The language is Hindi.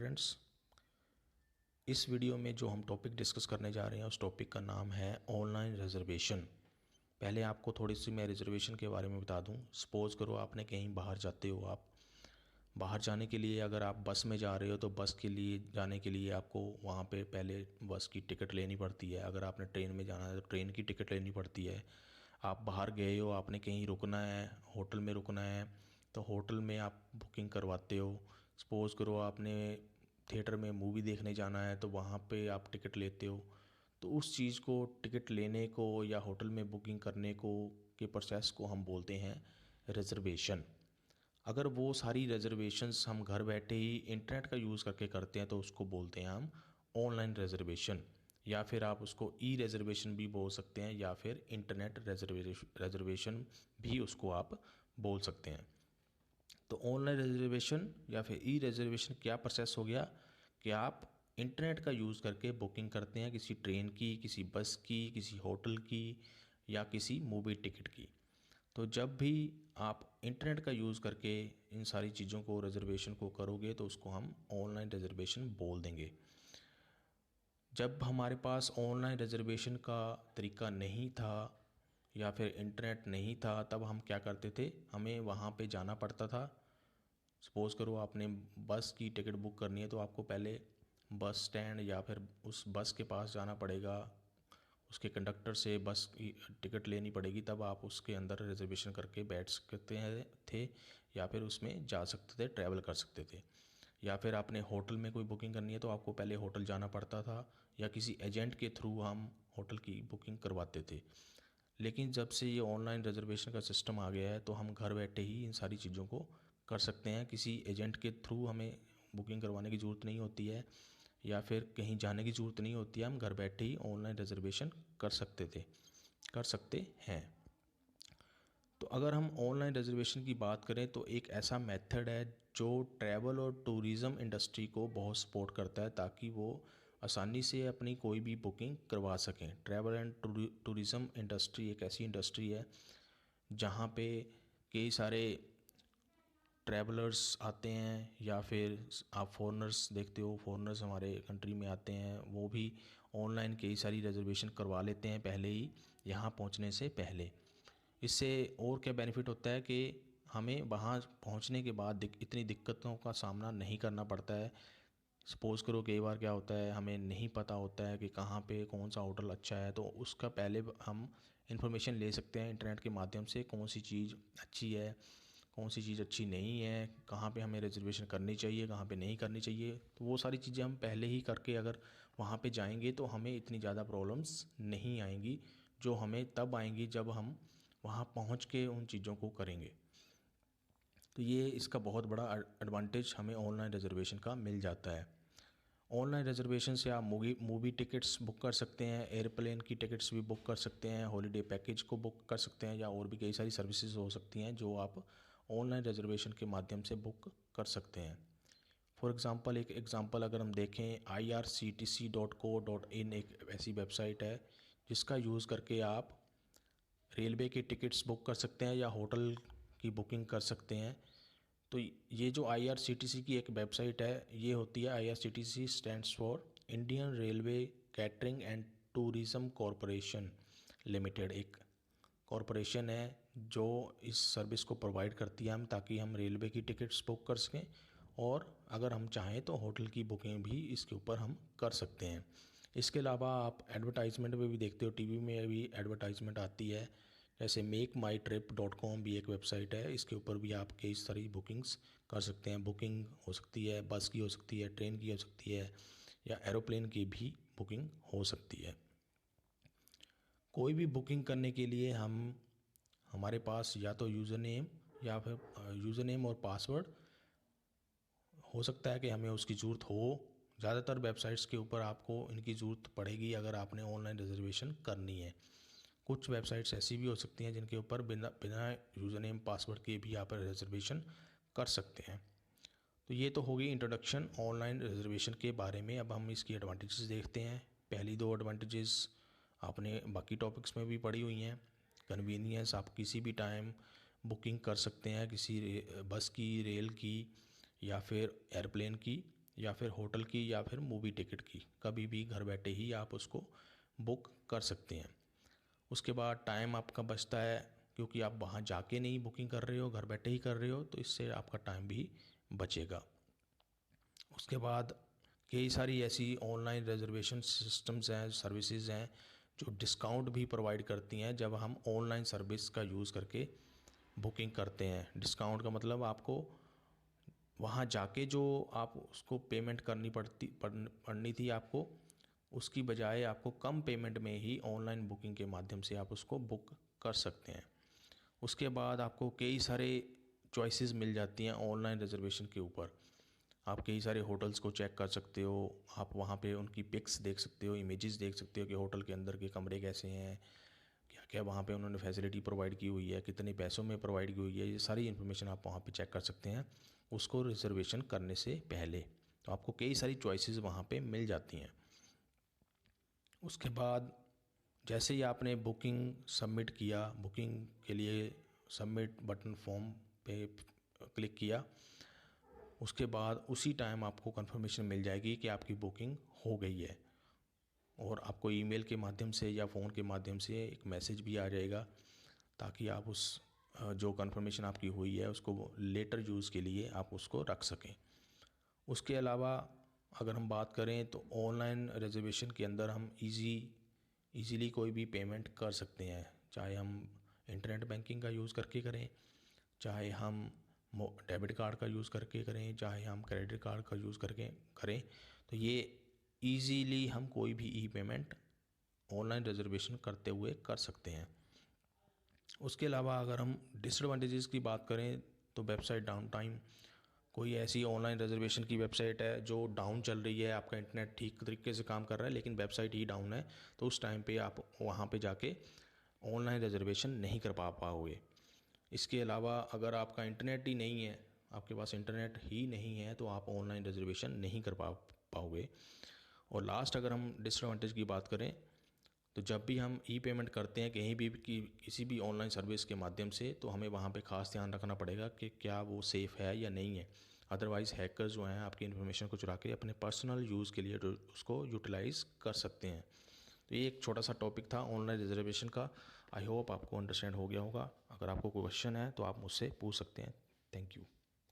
फ्रेंड्स, इस वीडियो में जो हम टॉपिक डिस्कस करने जा रहे हैं उस टॉपिक का नाम है ऑनलाइन रिजर्वेशन। पहले आपको थोड़ी सी मैं रिजर्वेशन के बारे में बता दूं। सपोज़ करो आपने कहीं बाहर जाते हो, आप बाहर जाने के लिए अगर आप बस में जा रहे हो तो बस के लिए जाने के लिए आपको वहाँ पे पहले बस की टिकट लेनी पड़ती है। अगर आपने ट्रेन में जाना है तो ट्रेन की टिकट लेनी पड़ती है। आप बाहर गए हो, आपने कहीं रुकना है, होटल में रुकना है तो होटल में आप बुकिंग करवाते हो। सपोज़ करो आपने थिएटर में मूवी देखने जाना है तो वहाँ पे आप टिकट लेते हो। तो उस चीज़ को, टिकट लेने को या होटल में बुकिंग करने को के प्रोसेस को हम बोलते हैं रिजर्वेशन। अगर वो सारी रिजर्वेशंस हम घर बैठे ही इंटरनेट का यूज़ करके करते हैं तो उसको बोलते हैं हम ऑनलाइन रिजर्वेशन, या फिर आप उसको ई रिजर्वेशन भी बोल सकते हैं, या फिर इंटरनेट रिजर्वेशन भी उसको आप बोल सकते हैं। तो ऑनलाइन रिजर्वेशन या फिर ई रिजर्वेशन क्या प्रोसेस हो गया कि आप इंटरनेट का यूज़ करके बुकिंग करते हैं किसी ट्रेन की, किसी बस की, किसी होटल की या किसी मूवी टिकट की। तो जब भी आप इंटरनेट का यूज़ करके इन सारी चीज़ों को, रिजर्वेशन को करोगे तो उसको हम ऑनलाइन रिजर्वेशन बोल देंगे। जब हमारे पास ऑनलाइन रिजर्वेशन का तरीका नहीं था या फिर इंटरनेट नहीं था तब हम क्या करते थे, हमें वहाँ पे जाना पड़ता था। सपोज़ करो आपने बस की टिकट बुक करनी है तो आपको पहले बस स्टैंड या फिर उस बस के पास जाना पड़ेगा, उसके कंडक्टर से बस की टिकट लेनी पड़ेगी, तब आप उसके अंदर रिजर्वेशन करके बैठ सकते हैं थे या फिर उसमें जा सकते थे, ट्रैवल कर सकते थे। या फिर आपने होटल में कोई बुकिंग करनी है तो आपको पहले होटल जाना पड़ता था या किसी एजेंट के थ्रू हम होटल की बुकिंग करवाते थे। लेकिन जब से ये ऑनलाइन रिजर्वेशन का सिस्टम आ गया है तो हम घर बैठे ही इन सारी चीज़ों को कर सकते हैं। किसी एजेंट के थ्रू हमें बुकिंग करवाने की ज़रूरत नहीं होती है या फिर कहीं जाने की ज़रूरत नहीं होती है। हम घर बैठे ही ऑनलाइन रिजर्वेशन कर सकते हैं। तो अगर हम ऑनलाइन रिजर्वेशन की बात करें तो एक ऐसा मेथड है जो ट्रैवल और टूरिज़्म इंडस्ट्री को बहुत सपोर्ट करता है ताकि वो आसानी से अपनी कोई भी बुकिंग करवा सकें। ट्रैवल एंड टूरिज़्म इंडस्ट्री एक ऐसी इंडस्ट्री है जहाँ पे कई सारे ट्रैवलर्स आते हैं या फिर आप फॉरेनर्स देखते हो, फॉरेनर्स हमारे कंट्री में आते हैं, वो भी ऑनलाइन कई सारी रिजर्वेशन करवा लेते हैं पहले ही यहाँ पहुँचने से पहले। इससे और क्या बेनिफिट होता है कि हमें वहाँ पहुँचने के बाद इतनी दिक्कतों का सामना नहीं करना पड़ता है। सपोज़ करो कई बार क्या होता है, हमें नहीं पता होता है कि कहाँ पे कौन सा होटल अच्छा है, तो उसका पहले हम इन्फॉर्मेशन ले सकते हैं इंटरनेट के माध्यम से, कौन सी चीज़ अच्छी है, कौन सी चीज़ अच्छी नहीं है, कहाँ पे हमें रिजर्वेशन करनी चाहिए, कहाँ पे नहीं करनी चाहिए। तो वो सारी चीज़ें हम पहले ही करके अगर वहाँ पे जाएंगे तो हमें इतनी ज़्यादा प्रॉब्लम्स नहीं आएंगी, जो हमें तब आएंगी जब हम वहाँ पहुँच के उन चीज़ों को करेंगे। तो ये इसका बहुत बड़ा एडवांटेज हमें ऑनलाइन रिजर्वेशन का मिल जाता है। ऑनलाइन रिजर्वेशन से आप मूवी टिकट्स बुक कर सकते हैं, एयरप्लेन की टिकट्स भी बुक कर सकते हैं, हॉलीडे पैकेज को बुक कर सकते हैं, या और भी कई सारी सर्विसेज हो सकती हैं जो आप ऑनलाइन रिजर्वेशन के माध्यम से बुक कर सकते हैं। फॉर एग्ज़ाम्पल, एक एग्ज़ाम्पल अगर हम देखें, irctc.co.in एक ऐसी वेबसाइट है जिसका यूज़ करके आप रेलवे की टिकट्स बुक कर सकते हैं या होटल की बुकिंग कर सकते हैं। तो ये जो IRCTC की एक वेबसाइट है, ये होती है, IRCTC stands for Indian railway catering and tourism corporation limited. एक कॉरपोरेशन है जो इस सर्विस को प्रोवाइड करती है हम, ताकि हम रेलवे की टिकट्स बुक कर सकें और अगर हम चाहें तो होटल की बुकिंग भी इसके ऊपर हम कर सकते हैं। इसके अलावा आप एडवर्टाइजमेंट में भी देखते हो, टीवी में भी एडवर्टाइजमेंट आती है, जैसे MakeMyTrip.com भी एक वेबसाइट है, इसके ऊपर भी आप कई सारी बुकिंग्स कर सकते हैं। बुकिंग हो सकती है, बस की हो सकती है, ट्रेन की हो सकती है, या एरोप्लेन की भी बुकिंग हो सकती है। कोई भी बुकिंग करने के लिए हमारे पास या तो यूज़र नेम या फिर यूज़र नेम और पासवर्ड हो सकता है कि हमें उसकी ज़रूरत हो। ज़्यादातर वेबसाइट्स के ऊपर आपको इनकी ज़रूरत पड़ेगी अगर आपने ऑनलाइन रिजर्वेशन करनी है। कुछ वेबसाइट्स ऐसी भी हो सकती हैं जिनके ऊपर बिना बिना यूज़र नेम पासवर्ड के भी आप रिजर्वेशन कर सकते हैं। तो ये तो होगी इंट्रोडक्शन ऑनलाइन रिजर्वेशन के बारे में। अब हम इसकी एडवांटेजेस देखते हैं। पहली दो एडवांटेजेस आपने बाकी टॉपिक्स में भी पढ़ी हुई हैं। कन्वीनियंस, आप किसी भी टाइम बुकिंग कर सकते हैं किसी बस की, रेल की या फिर एयरप्लेन की या फिर होटल की या फिर मूवी टिकट की, कभी भी घर बैठे ही आप उसको बुक कर सकते हैं। उसके बाद टाइम आपका बचता है, क्योंकि आप वहाँ जाके नहीं बुकिंग कर रहे हो, घर बैठे ही कर रहे हो, तो इससे आपका टाइम भी बचेगा। उसके बाद कई सारी ऐसी ऑनलाइन रिजर्वेशन सिस्टम्स हैं, सर्विसेज हैं जो डिस्काउंट भी प्रोवाइड करती हैं जब हम ऑनलाइन सर्विस का यूज़ करके बुकिंग करते हैं। डिस्काउंट का मतलब आपको वहाँ जाके जो आप उसको पेमेंट पड़नी थी आपको, उसकी बजाय आपको कम पेमेंट में ही ऑनलाइन बुकिंग के माध्यम से आप उसको बुक कर सकते हैं। उसके बाद आपको कई सारे चॉइसेस मिल जाती हैं ऑनलाइन रिजर्वेशन के ऊपर। आप कई सारे होटल्स को चेक कर सकते हो, आप वहाँ पे उनकी पिक्स देख सकते हो, इमेजेस देख सकते हो कि होटल के अंदर के कमरे कैसे हैं, क्या क्या वहाँ पे उन्होंने फैसिलिटी प्रोवाइड की हुई है, कितने पैसों में प्रोवाइड की हुई है, ये सारी इन्फॉर्मेशन आप वहाँ पे चेक कर सकते हैं उसको रिजर्वेशन करने से पहले। तो आपको कई सारी चॉइसेस वहाँ पे मिल जाती हैं। उसके बाद जैसे ही आपने बुकिंग सबमिट किया, बुकिंग के लिए सबमिट बटन फॉर्म पे क्लिक किया, उसके बाद उसी टाइम आपको कंफर्मेशन मिल जाएगी कि आपकी बुकिंग हो गई है, और आपको ईमेल के माध्यम से या फ़ोन के माध्यम से एक मैसेज भी आ जाएगा, ताकि आप उस जो कंफर्मेशन आपकी हुई है उसको लेटर यूज़ के लिए आप उसको रख सकें। उसके अलावा अगर हम बात करें तो ऑनलाइन रिजर्वेशन के अंदर हम ईज़िली कोई भी पेमेंट कर सकते हैं, चाहे हम इंटरनेट बैंकिंग का यूज़ करके करें, चाहे हम डेबिट कार्ड का यूज़ करके करें, चाहे हम क्रेडिट कार्ड का यूज़ करके करें। तो ये ईज़िली हम कोई भी ई पेमेंट ऑनलाइन रिजर्वेशन करते हुए कर सकते हैं। उसके अलावा अगर हम डिसएडवांटेजेस की बात करें तो वेबसाइट डाउन टाइम, कोई ऐसी ऑनलाइन रिजर्वेशन की वेबसाइट है जो डाउन चल रही है, आपका इंटरनेट ठीक तरीके से काम कर रहा है लेकिन वेबसाइट ही डाउन है, तो उस टाइम पे आप वहाँ पे जाके ऑनलाइन रिजर्वेशन नहीं कर पाओगे। इसके अलावा अगर आपका इंटरनेट ही नहीं है, आपके पास इंटरनेट ही नहीं है, तो आप ऑनलाइन रिजर्वेशन नहीं कर पाओगे। और लास्ट अगर हम डिसएडवांटेज की बात करें तो जब भी हम ई पेमेंट करते हैं कहीं भी किसी भी ऑनलाइन सर्विस के माध्यम से, तो हमें वहाँ पे ख़ास ध्यान रखना पड़ेगा कि क्या वो सेफ़ है या नहीं है। अदरवाइज़ हैकर्स जो हैं आपकी इन्फॉर्मेशन को चुरा के अपने पर्सनल यूज़ के लिए उसको यूटिलाइज़ कर सकते हैं। तो ये एक छोटा सा टॉपिक था ऑनलाइन रिजर्वेशन का। आई होप आपको अंडरस्टैंड हो गया होगा। अगर आपको कोई क्वेश्चन है तो आप मुझसे पूछ सकते हैं। Thank you.